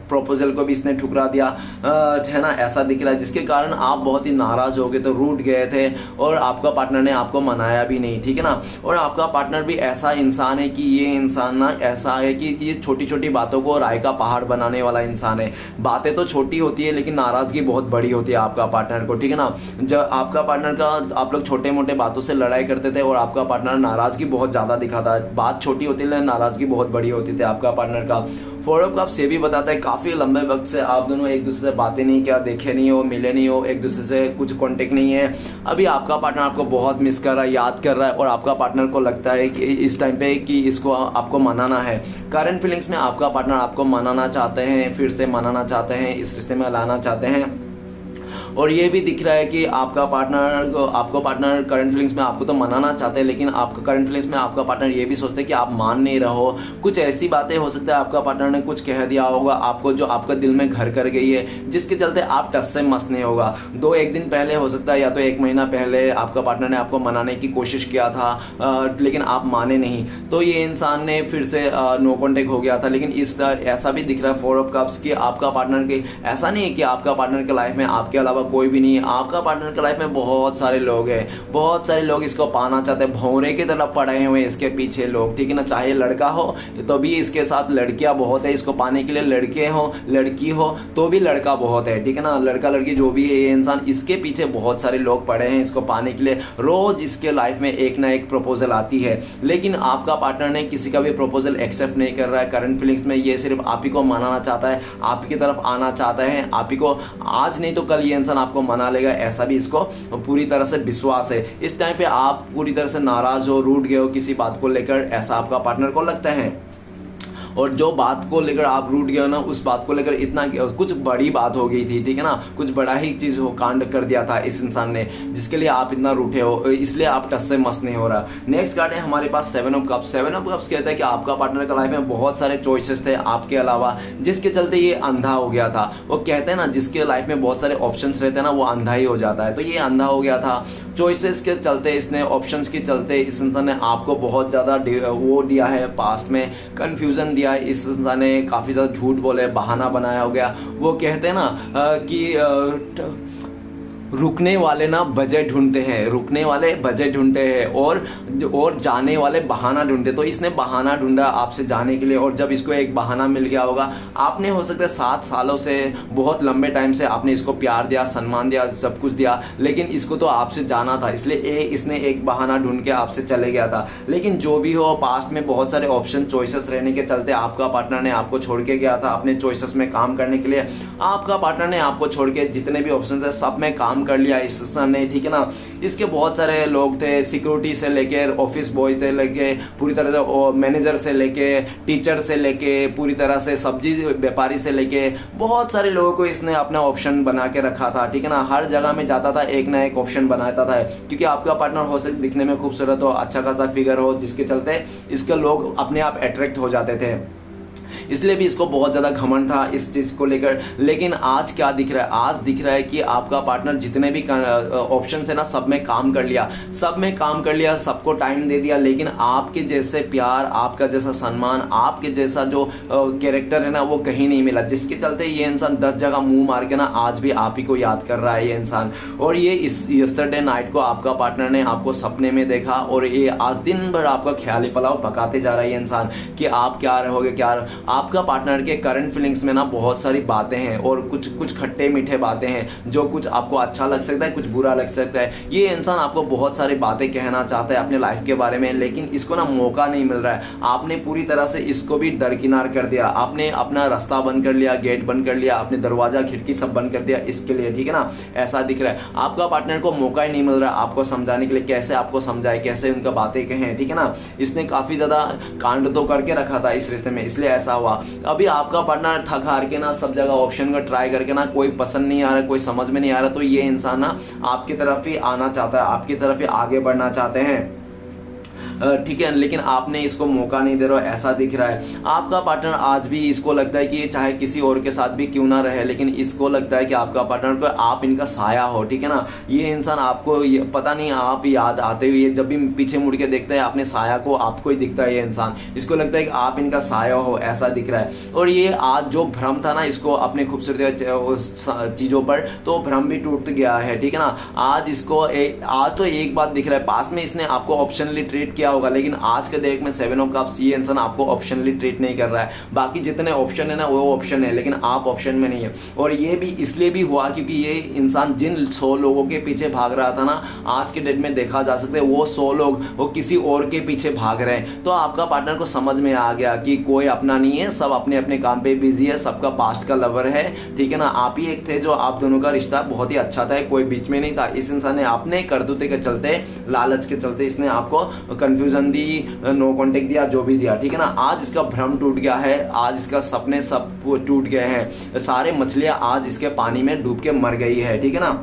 प्रपोजल को भी इसने ठुकरा दिया, है ना, ऐसा दिख रहा है। जिसके कारण आप बहुत ही नाराज हो गए, तो रूठ गए थे और आपका पार्टनर ने आपको मनाया भी नहीं, ठीक है ना। और आपका पार्टनर भी ऐसा इंसान है कि ये इंसान ना ऐसा है कि ये छोटी छोटी बातों को राय का पहाड़ बनाने वाला इंसान है। बातें तो छोटी होती है लेकिन नाराजगी बहुत बड़ी होती है आपका पार्टनर को, ठीक है ना। जब आपका पार्टनर का आप लोग छोटे मोटे बातों से लड़ाई करते थे और आपका पार्टनर नाराजगी बहुत ज्यादा दिखाता है। बात छोटी होती है लेकिन नाराजगी बहुत बड़ी होती थी आपका पार्टनर का। फोर ऑफ कप्स ये भी बताता है काफी लंबे वक्त से आप दोनों एक दूसरे से बातें नहीं किया, देखे नहीं हो, मिले नहीं हो, एक दूसरे से कुछ कांटेक्ट नहीं है। अभी आपका पार्टनर आपको बहुत मिस कर रहा है, याद कर रहा है, और आपका पार्टनर को लगता है कि इस टाइम पे कि इसको आपको मनाना है। करंट फीलिंग्स में आपका पार्टनर आपको मनाना चाहते हैं, फिर से मनाना चाहते हैं, इस रिश्ते में लाना चाहते हैं। और ये भी दिख रहा है कि आपको पार्टनर करंट फीलिंग्स में आपको तो मनाना चाहते हैं, लेकिन आपका करंट फीलिंग्स में आपका पार्टनर ये भी सोचते हैं कि आप मान नहीं रहो। कुछ ऐसी बातें हो सकता है आपका पार्टनर ने कुछ कह दिया होगा आपको जो आपका दिल में घर कर गई है, जिसके चलते आप टस से मस नहीं होगा। एक दिन पहले हो सकता है या तो 1 महीना पहले आपका पार्टनर ने आपको मनाने की कोशिश किया था, लेकिन आप माने नहीं, तो ये इंसान ने फिर से नो कॉन्टेक्ट हो गया था। लेकिन ऐसा भी दिख रहा है फोर ऑफ कप्स की आपका पार्टनर के, ऐसा नहीं है कि आपका पार्टनर के लाइफ में आपके अलावा कोई भी नहीं है। आपका पार्टनर के लाइफ में बहुत सारे लोग हैं, बहुत सारे लोग इसको पाना चाहते हैं, भौरे की तरफ पड़े हुए इसके पीछे लोग, ठीक है ना। चाहे लड़का हो तो भी इसके साथ लड़कियां बहुत है, इसको पाने के लिए लड़के हो, लड़की हो तो भी लड़का बहुत है, ठीक है ना। लड़का लड़की जो भी है, ये इंसान इसके पीछे बहुत सारे लोग पड़े हैं इसको पाने के लिए। रोज इसके लाइफ में एक ना एक प्रपोजल आती है, लेकिन आपका पार्टनर ने किसी का भी प्रपोजल एक्सेप्ट नहीं कर रहा है। करंट फीलिंग्स में ये सिर्फ आप ही को मनाना चाहता है, आप की तरफ आना चाहता है, आप ही को आज नहीं तो कल ये इंसान आपको मना लेगा, ऐसा भी इसको पूरी तरह से विश्वास है। इस टाइम पे आप पूरी तरह से नाराज हो, रूठ गए हो किसी बात को लेकर, ऐसा आपका पार्टनर को लगता है। और जो बात को लेकर आप रूठ गए ना, उस बात को लेकर इतना कुछ बड़ी बात हो गई थी, ठीक है ना, कुछ बड़ा ही चीज हो कांड कर दिया था इस इंसान ने, जिसके लिए आप इतना रूठे हो, इसलिए आप टस से मस नहीं हो रहा। नेक्स्ट कार्ड है हमारे पास 7 ऑफ कप्स। 7 ऑफ कप्स कहता है कि आपका पार्टनर का लाइफ में बहुत सारे चॉइसेस थे आपके अलावा, जिसके चलते ये अंधा हो गया था। वो कहते हैं ना, जिसके लाइफ में बहुत सारे ऑप्शंस रहते हैं ना, वो अंधा ही हो जाता है। तो ये अंधा हो गया था चॉइसेस के चलते, इसने ऑप्शंस के चलते इस इंसान ने आपको बहुत ज्यादा वो दिया है, पास्ट में कंफ्यूजन दिया है। इस इंसान ने काफी ज्यादा झूठ बोले, बहाना बनाया हो गया। वो कहते हैं ना कि रुकने वाले ना बजट ढूंढते हैं, रुकने वाले बजट ढूंढते हैं और जाने वाले बहाना ढूंढते। तो इसने बहाना ढूंढा आपसे जाने के लिए, और जब इसको एक बहाना मिल गया होगा, आपने हो सकता है 7 सालों से, बहुत लंबे टाइम से आपने इसको प्यार दिया, सम्मान दिया, सब कुछ दिया, लेकिन इसको तो आपसे जाना था, इसलिए इसने एक बहाना ढूंढ के आपसे चले गया था। लेकिन जो भी हो, पास्ट में बहुत सारे ऑप्शन चॉइसेस रहने के चलते आपका पार्टनर ने आपको छोड़ के गया था अपने चॉइसेस में काम करने के लिए। आपका पार्टनर ने आपको छोड़ के जितने भी ऑप्शन थे सब में काम कर लिया इस इंसान ने, ठीक है ना। इसके बहुत सारे लोग थे, सिक्योरिटी से लेके ऑफिस बॉय से लेके पूरी तरह से मैनेजर से लेके टीचर से लेके पूरी तरह से सब्जी व्यापारी से लेके बहुत सारे लोगों को इसने अपना ऑप्शन बना के रखा था, ठीक है ना। हर जगह में जाता था, एक ना एक ऑप्शन बनाता था, क्योंकि आपका पार्टनर हो सकता दिखने में खूबसूरत हो, अच्छा खासा फिगर हो, जिसके चलते इसके लोग अपने आप अट्रैक्ट हो जाते थे, इसलिए भी इसको बहुत ज्यादा घमंड था इस चीज को लेकर। लेकिन आज क्या दिख रहा है? आज दिख रहा है कि आपका पार्टनर जितने भी ऑप्शन थे ना, सब में काम कर लिया, सब में काम कर लिया, सबको टाइम दे दिया, लेकिन आपके जैसे प्यार, आपका जैसा सम्मान, आपके जैसा जो कैरेक्टर है ना, वो कहीं नहीं मिला, जिसके चलते ये इंसान 10 जगह मुंह मार के ना आज भी आप ही को याद कर रहा है ये इंसान। और ये इस यस्टरडे नाइट को आपका पार्टनर ने आपको सपने में देखा, और ये आज दिन भर आपका ख्याली पलाव पकाते जा रहा है ये इंसान कि आप क्या रहोगे, क्या आपका पार्टनर के करंट फीलिंग्स में ना बहुत सारी बातें हैं, और कुछ खट्टे मीठे बातें हैं, जो कुछ आपको अच्छा लग सकता है, कुछ बुरा लग सकता है। ये इंसान आपको बहुत सारी बातें कहना चाहता है अपने लाइफ के बारे में, लेकिन इसको ना मौका नहीं मिल रहा है। आपने पूरी तरह से इसको भी दरकिनार कर दिया, आपने अपना रास्ता बंद कर लिया, गेट बंद कर लिया, अपने दरवाजा खिड़की सब बंद कर दिया इसके लिए, ठीक है ना। ऐसा दिख रहा है आपका पार्टनर को मौका ही नहीं मिल रहा आपको समझाने के लिए, कैसे आपको समझाए, कैसे उनका बातें कहें, ठीक है ना। इसने काफी ज्यादा कांड तो करके रखा था इस रिश्ते में, इसलिए ऐसा हुआ। अभी आपका पार्टनर थक हार के ना सब जगह ऑप्शन को ट्राई करके ना कोई पसंद नहीं आ रहा, कोई समझ में नहीं आ रहा, तो ये इंसान ना आपकी तरफ ही आना चाहता है, आपकी तरफ ही आगे बढ़ना चाहते हैं, ठीक है, लेकिन आपने इसको मौका नहीं दे रहे हो, ऐसा दिख रहा है। आपका पार्टनर आज भी इसको लगता है कि चाहे किसी और के साथ भी क्यों ना रहे, लेकिन इसको लगता है कि आपका पार्टनर को आप इनका साया हो, ठीक है ना। ये इंसान आपको पता नहीं, आप याद आते हुए जब भी पीछे मुड़ के देखता है अपने साया को, आपको ही दिखता है ये इंसान, इसको लगता है कि आप इनका साया हो, ऐसा दिख रहा है। और ये आज जो भ्रम था ना इसको अपने खूबसूरती चीजों पर, तो भ्रम भी टूट गया है, ठीक है ना। आज इसको आज तो एक बात दिख रहा है, पास्ट में इसने आपको ऑप्शनली ट्रीट किया होगा, लेकिन आज के डेट में 7 ऑफ कप्स ये इंसान आपको ऑप्शनली ट्रीट नहीं कर रहा है। बाकी जितने ऑप्शन है ना वो ऑप्शन है, लेकिन आप ऑप्शन में नहीं है। और ये भी इसलिए भी हुआ क्योंकि ये इंसान जिन 100 लोगों के पीछे भाग रहा था ना, आज के डेट में देखा जा सकता है वो 100 लोग वो किसी और के पीछे भाग रहे हैं। तो आपका पार्टनर को समझ में आ गया कि कोई अपना नहीं है, सब अपने अपने काम पे बिजी है, सबका पास्ट का लवर है, ठीक है ना। आप ही एक थे जो आप दोनों का रिश्ता बहुत ही अच्छा था, कोई बीच में नहीं था। इस इंसान ने अपने करतूते के चलते, लालच के चलते इसने आपको कंफ्यूजन दी, नो कांटेक्ट दिया, जो भी दिया, ठीक है ना। आज इसका भ्रम टूट गया है, आज इसका सपने सब टूट गए हैं, सारे मछलियां आज इसके पानी में डूब के मर गई है, ठीक है ना।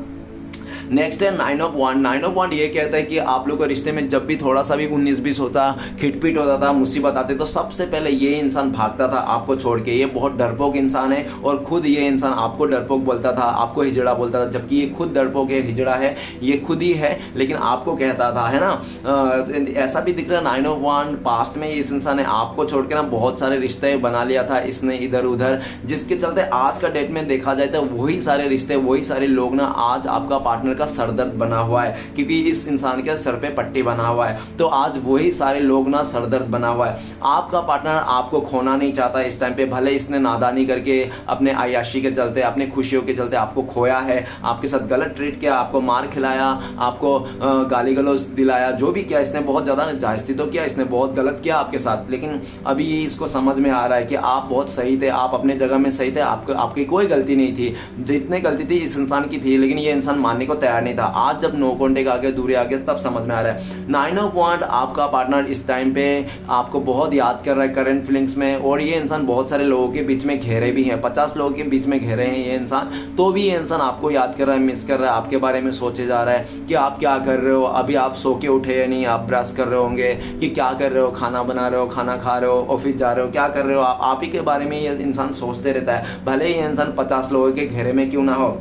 नेक्स्ट है 9 ऑफ वांड। 9 ऑफ वांड ये कहता है कि आप लोग के रिश्ते में जब भी थोड़ा सा भी 19-20 होता, खिटपिट होता था, मुसीबत आते, तो सबसे पहले ये इंसान भागता था आपको छोड़ के। ये बहुत डरपोक इंसान है, और खुद ये इंसान आपको डरपोक बोलता था, आपको हिजड़ा बोलता था, जबकि ये खुद डरपोक है, हिजड़ा है, ये खुद ही है, लेकिन आपको कहता था, है ना। ऐसा भी दिख रहा है 9 ऑफ वांड, पास्ट में इस इंसान ने आपको छोड़ के ना बहुत सारे रिश्ते बना लिया था इसने इधर उधर, जिसके चलते आज का डेट में देखा जाए तो वही सारे रिश्ते, वही सारे लोग ना आज आपका पार्टनर का सरदर्द बना हुआ है, क्योंकि इस इंसान के सर पे पट्टी बना हुआ है। तो आज वही सारे लोग ना सरदर्द बना हुआ है। आपका पार्टनर आपको खोना नहीं चाहता इस टाइम पे, भले इसने नादानी करके अपने आयाशी के चलते, अपने खुशियों के चलते आपको खोया है, आपके साथ गलत ट्रीट किया, आपको मार खिलाया, आपको गाली गलौज दिलाया, जो भी किया इसने बहुत ज्यादा जायजती तो किया, इसने बहुत गलत किया आपके साथ। लेकिन अभी इसको समझ में आ रहा है कि आप बहुत सही थे, आप अपने जगह में सही थे, आपकी कोई गलती नहीं थी, जितनी गलती थी इस इंसान की थी, लेकिन ये इंसान मानने को तैयार तैयार नहीं था। आज जब नो कॉन्टेक्ट आ गया, दूरी आ गया, तब समझ में आ रहा है। 9 पॉइंट आपका पार्टनर इस टाइम पे आपको बहुत याद कर रहा है करंट फीलिंग्स में, और ये इंसान बहुत सारे लोगों के बीच में घेरे भी हैं, 50 लोगों के बीच में घेरे हैं ये इंसान, तो भी ये इंसान आपको याद कर रहा है, मिस कर रहा है, आपके बारे में सोचे जा रहा है कि आप क्या कर रहे हो, अभी आप सो के उठे या नहीं, आप ब्रश कर रहे होंगे कि क्या कर रहे हो, खाना बना रहे हो, खाना खा रहे हो, ऑफिस जा रहे हो, क्या कर रहे हो, आप ही के बारे में ये इंसान सोचते रहता है, भले ही ये इंसान 50 लोगों के घेरे में क्यों ना हो।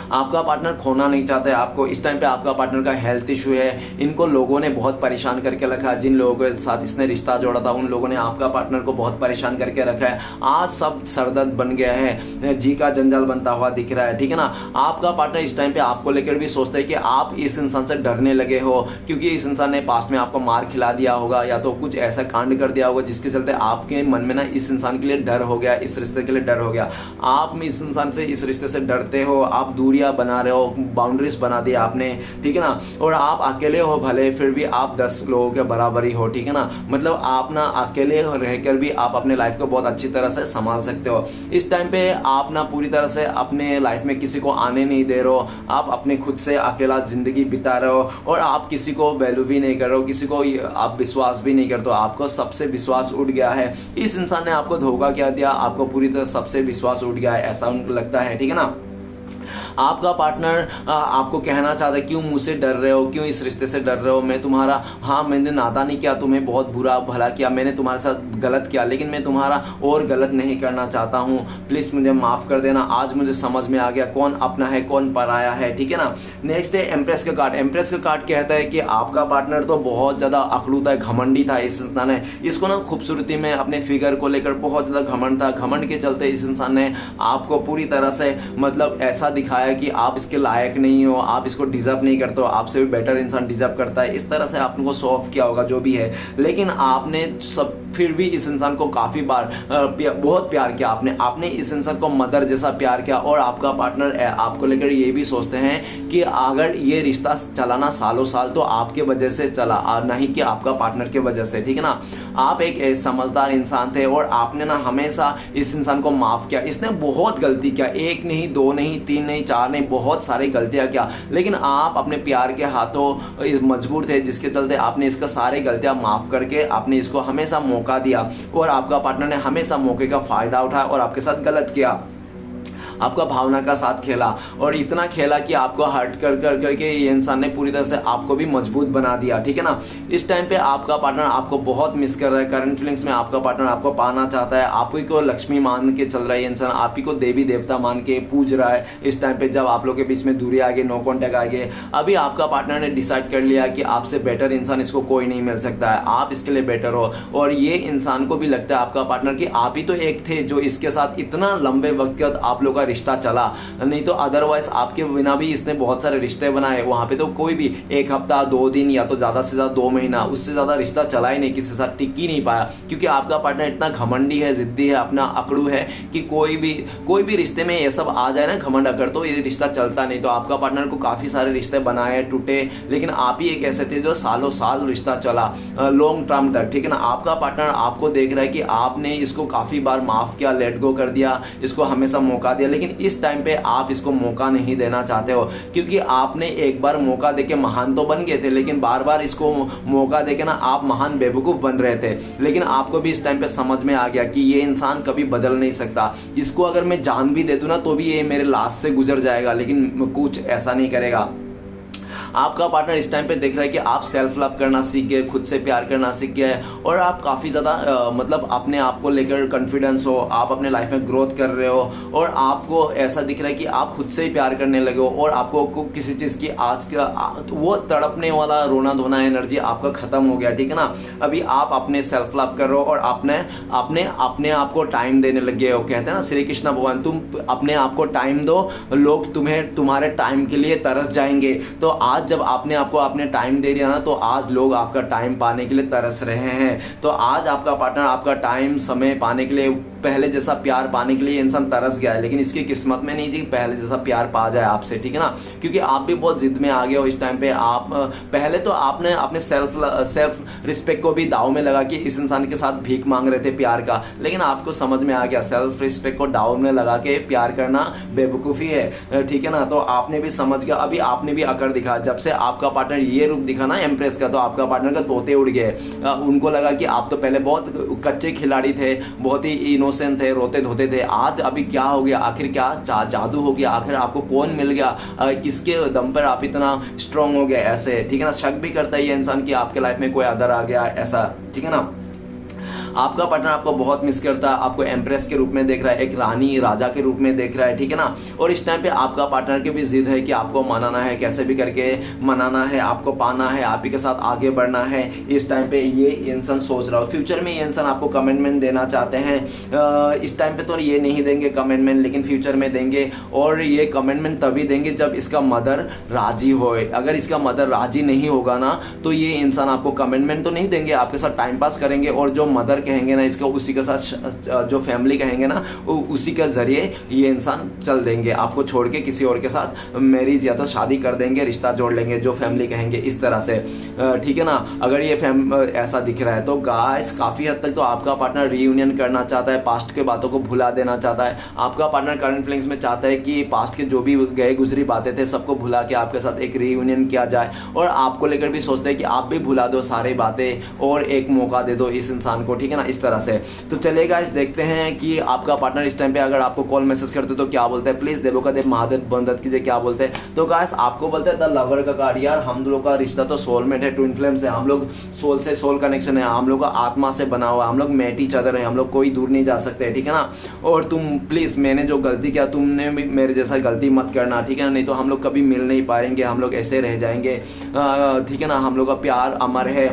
आपका पार्टनर खोना नहीं चाहता है आपको। इस टाइम पे आपका पार्टनर का हेल्थ इशू है, इनको लोगों ने बहुत परेशान करके रखा है, जिन लोगों के साथ इसने रिश्ता जोड़ा था उन लोगों ने आपका पार्टनर को बहुत परेशान करके रखा है। आज सब सरदर्द बन गया है, जी का जंजाल बनता हुआ दिख रहा है, ठीक है ना। आपका पार्टनर इस टाइम पे आपको लेकर भी सोचता है कि आप इस इंसान से डरने लगे हो, क्योंकि इस इंसान ने पास्ट में आपको मार खिला दिया होगा या तो कुछ ऐसा कांड कर दिया होगा जिसके चलते आपके मन में ना इस इंसान के लिए डर हो गया, इस रिश्ते के लिए डर हो गया। आप इस इंसान से, इस रिश्ते से डरते हो, आप दूरियां बना रहे हो, बाउंड्रीज बना दिया आपने, ठीक है ना। और आप अकेले हो भले, फिर भी आप 10 लोगों के बराबर ही हो, ठीक है ना। मतलब आप ना अकेले रहकर भी आप अपने लाइफ को बहुत अच्छी तरह से संभाल सकते हो। इस टाइम पे आप ना पूरी तरह से अपने लाइफ में किसी को आने नहीं दे रहे हो, आप अपने खुद से अकेला जिंदगी बिता रहे हो, और आप किसी को वैल्यू भी नहीं कर रहे हो, किसी को आप विश्वास भी नहीं करते हो, आपको सबसे विश्वास उठ गया है। इस इंसान ने आपको धोखा क्या दिया, आपको पूरी तरह सबसे विश्वास उठ गया है, ऐसा उनको लगता है, ठीक है ना। आपका पार्टनर आपको कहना चाहता है क्यों मुझसे डर रहे हो, क्यों इस रिश्ते से डर रहे हो, मैं तुम्हारा, हाँ मैंने नाता नहीं किया, तुम्हें बहुत बुरा भला किया, मैंने तुम्हारे साथ गलत किया, लेकिन मैं तुम्हारा और गलत नहीं करना चाहता हूँ, प्लीज मुझे माफ कर देना, आज मुझे समझ में आ गया कौन अपना है कौन पराया है, ठीक है ना। नेक्स्ट है एम्प्रेस का कार्ड। एम्प्रेस का कार्ड कहता है कि आपका पार्टनर तो बहुत ज्यादा अखड़ूता है, घमंडी था इस इंसान ने, इसको ना खूबसूरती में अपने फिगर को लेकर बहुत ज्यादा घमंड था। घमंड के चलते इस इंसान ने आपको पूरी तरह से मतलब ऐसा दिखाया कि आप इसके लायक नहीं हो, आप इसको डिजर्व नहीं करते हो, आपसे भी बेटर इंसान डिजर्व करता है, इस तरह से आपको शो ऑफ किया होगा जो भी है। लेकिन आपने सब फिर भी इस इंसान को काफी बार बहुत प्यार किया, आपने इस इंसान को मदर जैसा प्यार किया, और आपका पार्टनर आपको लेकर ये भी सोचते हैं कि अगर ये रिश्ता चलाना सालों साल तो आपके वजह से चला और नहीं कि आपका पार्टनर के वजह से, ठीक है ना। आप एक समझदार इंसान थे और आपने ना हमेशा इस इंसान को माफ किया। इसने बहुत गलती किया, 1 नहीं 2 नहीं 3 नहीं 4 नहीं, बहुत सारी गलतियां किया, लेकिन आप अपने प्यार के हाथों मजबूर थे, जिसके चलते आपने इसका सारी गलतियां माफ करके आपने इसको हमेशा मौका दिया, और आपका पार्टनर ने हमेशा मौके का फायदा उठाया और आपके साथ गलत किया, आपका भावना का साथ खेला, और इतना खेला कि आपको हर्ट कर करके ये इंसान ने पूरी तरह से आपको भी मजबूत बना दिया, ठीक है ना। इस टाइम पे आपका पार्टनर आपको बहुत मिस कर रहा है, करंट फीलिंग्स में आपका पार्टनर आपको पाना चाहता है, आप ही को लक्ष्मी मान के चल रहा है ये इंसान, आप ही को देवी देवता मान के पूज रहा है। इस टाइम पे जब आप लोग के बीच में दूरी आ गई, नो कॉन्टेक्ट आ गए, अभी आपका पार्टनर ने डिसाइड कर लिया कि आपसे बेटर इंसान इसको कोई नहीं मिल सकता है, आप इसके लिए बेटर हो, और ये इंसान को भी लगता है आपका पार्टनर कि आप ही तो एक थे जो इसके साथ इतना लंबे वक्त आप लोग का रिश्ता चला, नहीं तो अदरवाइज आपके बिना भी इसने बहुत सारे रिश्ते बनाए, वहां पे तो कोई भी 1 हफ्ता 2 दिन या तो ज्यादा से ज्यादा 2 महीना, उससे ज्यादा रिश्ता चला ही नहीं, किसी के साथ टिक ही नहीं पाया, क्योंकि आपका पार्टनर इतना घमंडी है, जिद्दी है, अपना अकड़ू है कि कोई भी रिश्ते में ये सब आ जाए ना घमंड अकड़, तो ये रिश्ता चलता नहीं। तो आपका पार्टनर को काफी सारे रिश्ते बनाए, टूटे, लेकिन आप ही एक ऐसे थे जो सालों साल रिश्ता चला, लॉन्ग टर्म तक, ठीक है ना। आपका पार्टनर आपको देख रहा है कि आपने इसको काफी बार माफ किया, लेट गो कर दिया, इसको हमेशा मौका दिया, लेकिन इस टाइम पे आप इसको मौका नहीं देना चाहते हो, क्योंकि आपने एक बार मौका देके महान तो बन गए थे, लेकिन बार बार इसको मौका देके ना आप महान बेवकूफ बन रहे थे। लेकिन आपको भी इस टाइम पे समझ में आ गया कि ये इंसान कभी बदल नहीं सकता, इसको अगर मैं जान भी दे दूं ना तो भी ये मेरे लाश से गुजर जाएगा, लेकिन कुछ ऐसा नहीं करेगा। आपका पार्टनर इस टाइम पे देख रहा है कि आप सेल्फ लव करना सीख गए, खुद से प्यार करना सीख गए, और आप काफी ज्यादा मतलब अपने आप को लेकर कॉन्फिडेंस हो, आप अपने लाइफ में ग्रोथ कर रहे हो, और आपको ऐसा दिख रहा है कि आप खुद से ही प्यार करने लगे हो, और आपको किसी चीज की आज का वो तड़पने वाला रोना धोना एनर्जी आपका खत्म हो गया, ठीक है ना। अभी आप अपने सेल्फ लव कर रहे हो और अपने आप को टाइम देने लगे हो। कहते हैं ना श्री कृष्ण भगवान, तुम अपने आप को टाइम दो, लोग तुम्हारे टाइम के लिए तरस जाएंगे। तो आज आज जब आपने आपको आपने टाइम दे दिया ना, तो आज लोग आपका टाइम पाने के लिए तरस रहे हैं। तो आज आपका पार्टनर आपका टाइम समय पाने के लिए, पहले जैसा प्यार पाने के लिए इंसान तरस गया है, लेकिन इसकी किस्मत में नहीं थी पहले जैसा प्यार पा जाए आपसे, ठीक है ना। क्योंकि आप भी बहुत जिद में आ गए हो इस टाइम पे। आप पहले तो आपने अपने सेल्फ रिस्पेक्ट को भी दाव में लगा कि इस इंसान के साथ भीख मांग रहे थे प्यार का, लेकिन आपको समझ में आ गया सेल्फ रिस्पेक्ट को दाव में लगा के प्यार करना बेवकूफ़ी है, ठीक है ना। तो आपने भी समझ गया, अभी आपने भी अकड़ दिखा। जब से आपका पार्टनर ये रूप दिखा ना एम्प्रेस का, तो आपका पार्टनर का तोते उड़ गए। उनको लगा कि आप तो पहले बहुत कच्चे खिलाड़ी थे, बहुत ही इनोसेंट थे, रोते धोते थे। आज अभी क्या हो गया, आखिर क्या जादू हो गया, आखिर आपको कौन मिल गया, किसके दम पर आप इतना स्ट्रांग हो गए ऐसे, ठीक है ना। शक भी करता है ये इंसान कि आपके लाइफ में कोई अदर आ गया ऐसा, ठीक है ना। आपका पार्टनर आपको बहुत मिस करता है, आपको एम्प्रेस के रूप में देख रहा है, एक रानी राजा के रूप में देख रहा है, ठीक है ना। और इस टाइम पे आपका पार्टनर की भी जिद है कि आपको मनाना है, कैसे भी करके मनाना है, आपको पाना है, आप ही के साथ आगे बढ़ना है। इस टाइम पे ये इंसान सोच रहा हो, फ्यूचर में ये इंसान आपको कमिटमेंट देना चाहते हैं। इस टाइम पे तो ये नहीं देंगे कमिटमेंट, लेकिन फ्यूचर में देंगे। और ये कमिटमेंट तभी देंगे जब इसका मदर राजी होए। अगर इसका मदर राजी नहीं होगा ना, तो ये इंसान आपको कमिटमेंट तो नहीं देंगे, आपके साथ टाइम पास करेंगे, और जो मदर कहेंगे ना इसका, उसी के साथ जो फैमिली कहेंगे ना, उसी के जरिए ये इंसान चल देंगे, आपको छोड़ के किसी और के साथ मैरिज या तो शादी कर देंगे, रिश्ता जोड़ लेंगे, जो फैमिली कहेंगे इस तरह से, ठीक है ना। अगर ये ऐसा दिख रहा है तो गाइस काफी हद तक तो आपका पार्टनर रीयूनियन करना चाहता है, पास्ट के बातों को भुला देना चाहता है। आपका पार्टनर करंट फीलिंग्स में चाहता है कि पास्ट के जो भी गए गुजरी बातें थे सबको भुला के आपके साथ एक रीयूनियन किया जाए, और आपको लेकर भी सोचते हैं कि आप भी भुला दो सारी बातें और एक मौका दे दो इस इंसान को, ठीक है ना, इस तरह से। तो चलिए गाइस देखते हैं कि आपका पार्टनर इस टाइम पे अगर आपको कॉल मैसेज करते तो क्या बोलते हैं। प्लीज देवों देव महादेव बंदत कीजिए क्या बोलते हैं। तो गाइस आपको बोलते हैं द लवर का कार्ड। यार हम लोगों का रिश्ता तो सोलमेट है, ट्विन फ्लेम्स है, हम लोग सोल से सोल कनेक्शन है, हम लोग का आत्मा से बना हुआ, हम लोग मेट ईच अदर है, हम लोग कोई दूर नहीं जा सकते, ठीक है ना। और तुम प्लीज, मैंने जो गलती किया तुमने भी मेरे जैसा गलती मत करना, ठीक है ना, नहीं तो हम लोग कभी मिल नहीं पाएंगे, हम लोग ऐसे रह जाएंगे, ठीक है ना। हम लोग का प्यार अमर है।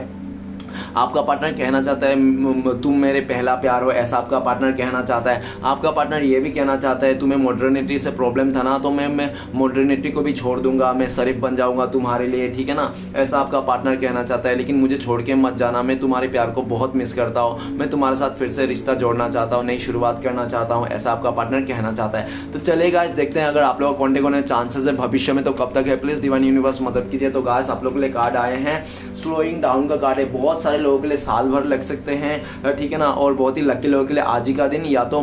आपका पार्टनर कहना चाहता है तुम मेरे पहला प्यार हो, ऐसा आपका पार्टनर कहना चाहता है। आपका पार्टनर ये भी कहना चाहता है तुम्हें मॉडर्निटी से प्रॉब्लम था ना, तो मैं मॉडर्निटी को भी छोड़ दूंगा, मैं शरीफ बन जाऊंगा तुम्हारे लिए, ठीक है ना, ऐसा आपका पार्टनर कहना चाहता है। लेकिन मुझे छोड़ के मत जाना, मैं तुम्हारे प्यार को बहुत मिस करता हूँ, मैं तुम्हारे साथ फिर से रिश्ता जोड़ना चाहता हूँ, नई शुरुआत करना चाहता हूँ, ऐसा आपका पार्टनर कहना चाहता है। तो चलिए गाइस देखते हैं अगर आप लोगों को कॉन्टेक्ट होने चांसेस है भविष्य में तो कब तक है। प्लीज डिवाइन यूनिवर्स मदद कीजिए। तो गाइस आप लोगों के लिए कार्ड आए हैं, स्लोइंग डाउन का कार्ड है। बहुत सारे लोगों के लिए साल भर लग सकते हैं, ठीक है ना, और बहुत ही लकी लोगों के लिए आज ही का दिन या तो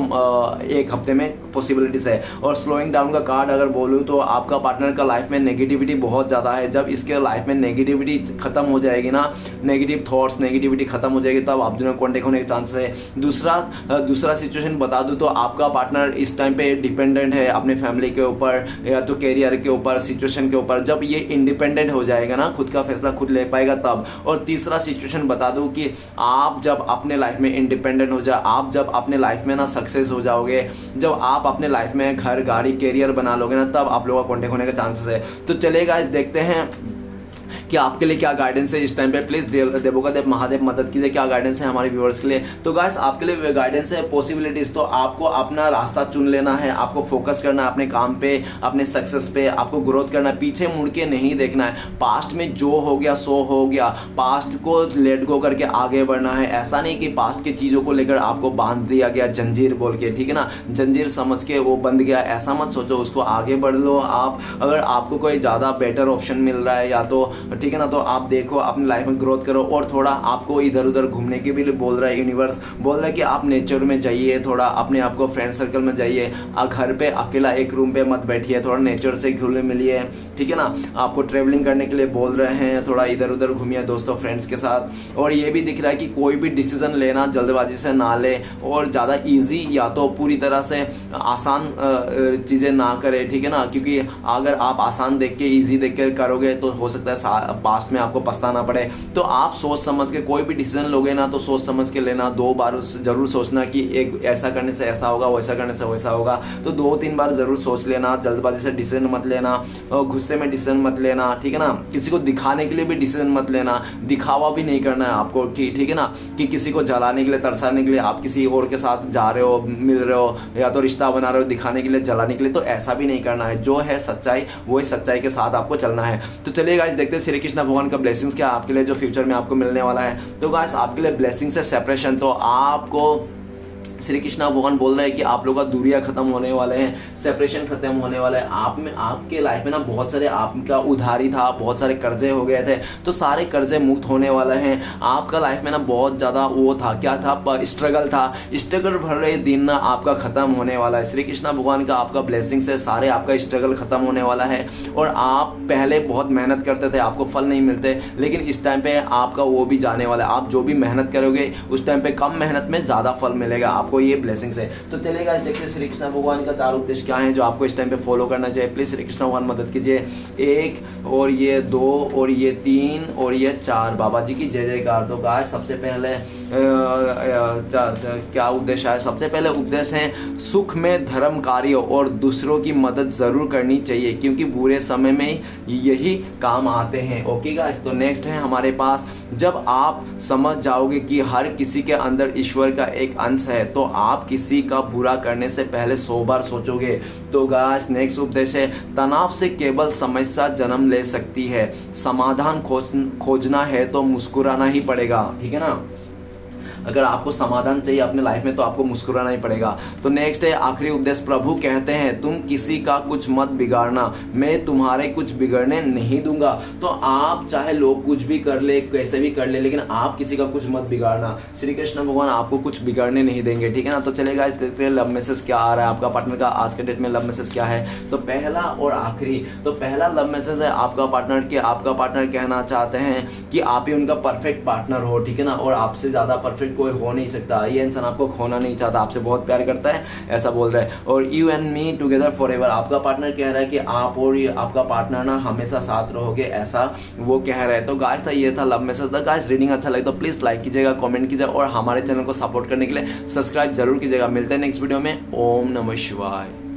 एक हफ्ते में पॉसिबिलिटीज है। और स्लोइंग डाउन का कार्ड अगर बोलूं तो आपका पार्टनर का लाइफ में नेगेटिविटी बहुत ज्यादा है। जब इसके लाइफ में नेगेटिविटी खत्म हो जाएगी ना, नेगेटिव थॉट्स नेगेटिविटी खत्म हो जाएगी, तब आप दोनों कॉन्टेक्ट होने के चांसेस है। दूसरा सिचुएशन बता दूं तो आपका पार्टनर इस टाइम पे डिपेंडेंट है अपने फैमिली के ऊपर या तो कैरियर के ऊपर, सिचुएशन के ऊपर। जब ये इंडिपेंडेंट हो जाएगा ना, खुद का फैसला खुद ले पाएगा तब। और तीसरा सिचुएशन बता दूं कि आप जब अपने लाइफ में इंडिपेंडेंट हो जाए, आप जब अपने लाइफ में ना सक्सेस हो जाओगे, जब आप अपने लाइफ में घर गाड़ी कैरियर बना लोगे ना, तब आप लोगों का कॉन्टेक्ट होने का चांसेस है। तो चलिए गाइस देखते हैं कि आपके लिए क्या गाइडेंस है इस टाइम पे। प्लीज देवों का देव महादेव मदद कीजिए, क्या गाइडेंस है हमारे व्यूअर्स के लिए। तो गाइस आपके लिए गाइडेंस है पॉसिबिलिटीज। तो आपको अपना रास्ता चुन लेना है, आपको फोकस करना है अपने काम पे, अपने सक्सेस पे, आपको ग्रोथ करना है, पीछे मुड़ के नहीं देखना है। पास्ट में जो हो गया सो हो गया, पास्ट को लेट गो करके आगे बढ़ना है। ऐसा नहीं कि पास्ट की चीजों को लेकर आपको बांध दिया गया जंजीर बोल के, ठीक है ना, जंजीर समझ के वो बंध गया, ऐसा मत सोचो, उसको आगे बढ़ लो आप। अगर आपको कोई ज्यादा बेटर ऑप्शन मिल रहा है या तो ठीक है ना, तो आप देखो अपनी लाइफ में ग्रोथ करो। और थोड़ा आपको इधर उधर घूमने के भी बोल रहा है यूनिवर्स, बोल रहा है कि आप नेचर में जाइए, थोड़ा अपने आप को फ्रेंड सर्कल में जाइए, घर पे अकेला एक रूम पे मत बैठिए, थोड़ा नेचर से घुले मिलिए, ठीक है ना। आपको ट्रेवलिंग करने के लिए बोल रहे हैं, थोड़ा इधर उधर घूमिए दोस्तों फ्रेंड्स के साथ। और ये भी दिख रहा है कि कोई भी डिसीजन लेना जल्दबाजी से ना ले, और ज्यादा इजी या तो पूरी तरह से आसान चीजें ना करे, ठीक है ना, क्योंकि अगर आप आसान देख के इजी देख के करोगे तो हो सकता है पास्ट में आपको पछताना पड़े। तो आप सोच समझ के कोई भी डिसीजन लोगे ना तो सोच समझ के लेना, 2 बार जरूर सोचना कि एक ऐसा करने से ऐसा होगा, वैसा करने से वैसा होगा। तो 2-3 बार जरूर सोच लेना, जल्दबाजी से डिसीजन मत लेना, गुस्से में डिसीजन मत लेना, ठीक है ना। किसी को दिखाने के लिए भी डिसीजन मत लेना, दिखावा भी नहीं करना है आपको कि ठीक है ना, कि किसी को जलाने के लिए, तरसाने के लिए आप किसी और के साथ जा रहे हो, मिल रहे हो या तो रिश्ता बना रहे हो दिखाने के लिए, जलाने के लिए, तो ऐसा भी नहीं करना है। जो है सच्चाई वही सच्चाई के साथ आपको चलना है। तो चलिए गाइस देखते हैं श्री कृष्ण भगवान का ब्लेसिंग्स क्या आपके लिए जो फ्यूचर में आपको मिलने वाला है। तो गाइस आपके लिए ब्लेसिंग्स है सेपरेशन। तो आपको श्री कृष्ण भगवान बोल रहे हैं कि आप लोगों का दूरियां खत्म होने वाले हैं, सेपरेशन खत्म होने वाला है। आप में आपके लाइफ में ना बहुत सारे आपका उधारी था, बहुत सारे कर्जे हो गए थे, तो सारे कर्जे मुक्त होने वाले हैं। आपका लाइफ में ना बहुत ज्यादा वो था, क्या था, स्ट्रगल था, स्ट्रगल भरे दिन ना आपका खत्म होने वाला है। श्री कृष्ण भगवान का आपका ब्लेसिंग से सारे आपका स्ट्रगल खत्म होने वाला है। और आप पहले बहुत मेहनत करते थे, आपको फल नहीं मिलते, लेकिन इस टाइम पे आपका वो भी जाने वाला है। आप जो भी मेहनत करोगे उस टाइम पे कम मेहनत में ज्यादा फल मिलेगा आपको, ये ब्लेसिंग्स है। तो चलेगा देखते हैं श्री कृष्ण भगवान का 4 उपदेश क्या है जो आपको इस टाइम पे फॉलो करना चाहिए। प्लीज श्री कृष्ण भगवान मदद कीजिए। 1 और ये 2 और ये 3 और ये 4, बाबा जी की जय जयकार। तो गाइस सबसे पहले क्या उद्देश्य है? सबसे पहले उद्देश्य है सुख में धर्म कार्य और दूसरों की मदद जरूर करनी चाहिए, क्योंकि बुरे समय में यही काम आते हैं। ओके गाइस, तो नेक्स्ट है हमारे पास, जब आप समझ जाओगे कि हर किसी के अंदर ईश्वर का एक अंश है तो आप किसी का बुरा करने से पहले 100 बार सोचोगे। तो गाइस नेक्स्ट उपदेश है, तनाव से केवल समस्या जन्म ले सकती है, समाधान खोजना है तो मुस्कुराना ही पड़ेगा, ठीक है ना। अगर आपको समाधान चाहिए अपने लाइफ में तो आपको मुस्कुराना ही पड़ेगा। तो नेक्स्ट है आखिरी उपदेश, प्रभु कहते हैं तुम किसी का कुछ मत बिगाड़ना, मैं तुम्हारे कुछ बिगड़ने नहीं दूंगा। तो आप चाहे लोग कुछ भी कर ले, कैसे भी कर ले, लेकिन आप किसी का कुछ मत बिगाड़ना। श्री कृष्ण भगवान आपको कुछ बिगाड़ने नहीं देंगे, ठीक है ना। तो चलेगा इस देखते हैं लव मैसेज क्या आ रहा है आपका पार्टनर का आज के डेट में, लव मैसेज क्या है। तो पहला और आखिरी, तो पहला लव मैसेज है आपका पार्टनर के, आपका पार्टनर कहना चाहते हैं कि आप ही उनका परफेक्ट पार्टनर हो, ठीक है ना, और आपसे ज्यादा परफेक्ट कोई हो नहीं सकता। ये इंसान आपको खोना नहीं चाहता, आपसे बहुत प्यार करता है, ऐसा बोल रहा है। और you and me together for ever, आपका पार्टनर कह रहा है कि आप और आपका पार्टनर ना हमेशा साथ रहोगे, ऐसा वो कह रहा है। तो गाइस था ये था लव मैसेज। था गाइस रीडिंग अच्छा लगे तो प्लीज लाइक कीजिएगा, कमेंट कीजिएगा और हमारे चैनल को सपोर्ट करने के लिए सब्सक्राइब जरूर कीजिएगा। मिलते हैं नेक्स्ट वीडियो में। ओम नमः शिवाय।